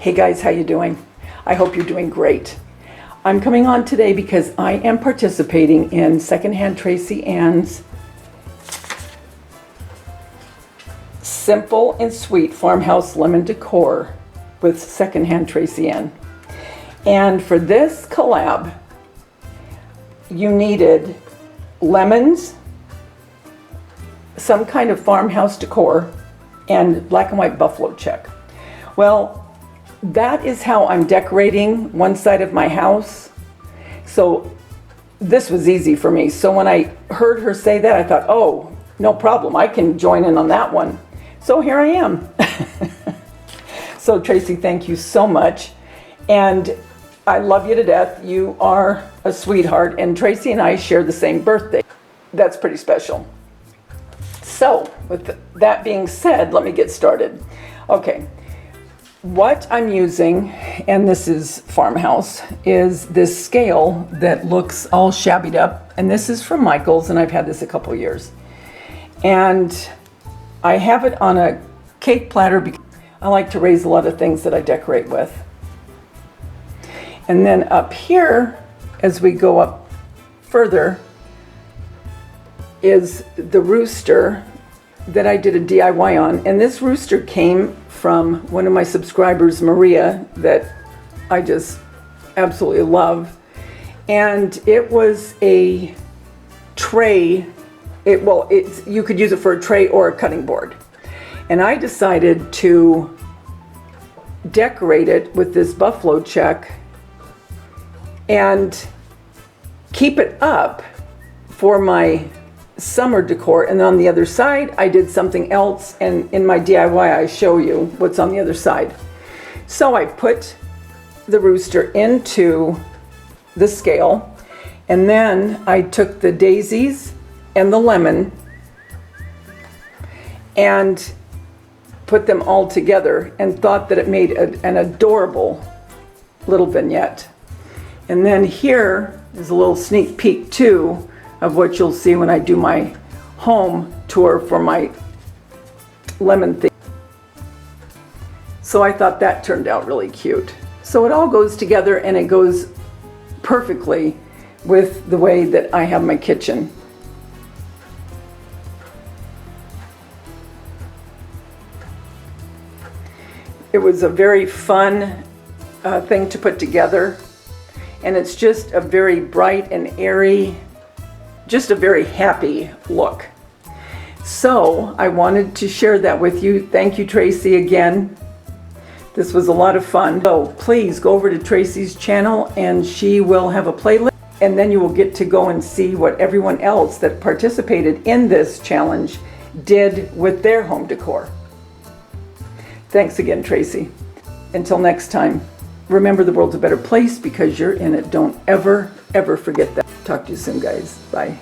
Hey guys, how you doing? I hope you're doing great. I'm coming on today because I am participating in Secondhand Tracey Ann's Simple and Sweet Farmhouse Lemon Decor with Secondhand Tracey Ann. And for this collab, you needed lemons, some kind of farmhouse decor, and black and white buffalo check. Well, that is how I'm decorating one side of my house. So this was easy for me. So when I heard her say that, I thought, oh, no problem. I can join in on that one. So here I am. So Tracey, thank you so much. And I love you to death. You are a sweetheart. And Tracey and I share the same birthday. That's pretty special. So with that being said, let me get started. Okay. What I'm using, and this is Farmhouse, is this scale that looks all shabbied up. And this is from Michael's, and I've had this a couple years. And I have it on a cake platter because I like to raise a lot of things that I decorate with. And then up here, as we go up further, is the rooster that I did a DIY on. And this rooster came from one of my subscribers, Maria, that I just absolutely love. And it was a tray. You could use it for a tray or a cutting board. And I decided to decorate it with this buffalo check and keep it up for my summer decor. And on the other side, I did something else. And in my DIY, I show you what's on the other side. So I put the rooster into the scale. And then I took the daisies and the lemon and put them all together and thought that it made an adorable little vignette. And then here is a little sneak peek too of what you'll see when I do my home tour for my lemon theme. So I thought that turned out really cute. So it all goes together and it goes perfectly with the way that I have my kitchen. It was a very fun thing to put together, and it's just a very bright and airy, just a very happy look. So I wanted to share that with you. Thank you, Tracey, again. This was a lot of fun. So please go over to Tracey's channel and she will have a playlist, and then you will get to go and see what everyone else that participated in this challenge did with their home decor. Thanks again, Tracey. Until next time, remember the world's a better place because you're in it. Don't ever, ever forget that. Talk to you soon, guys. Bye.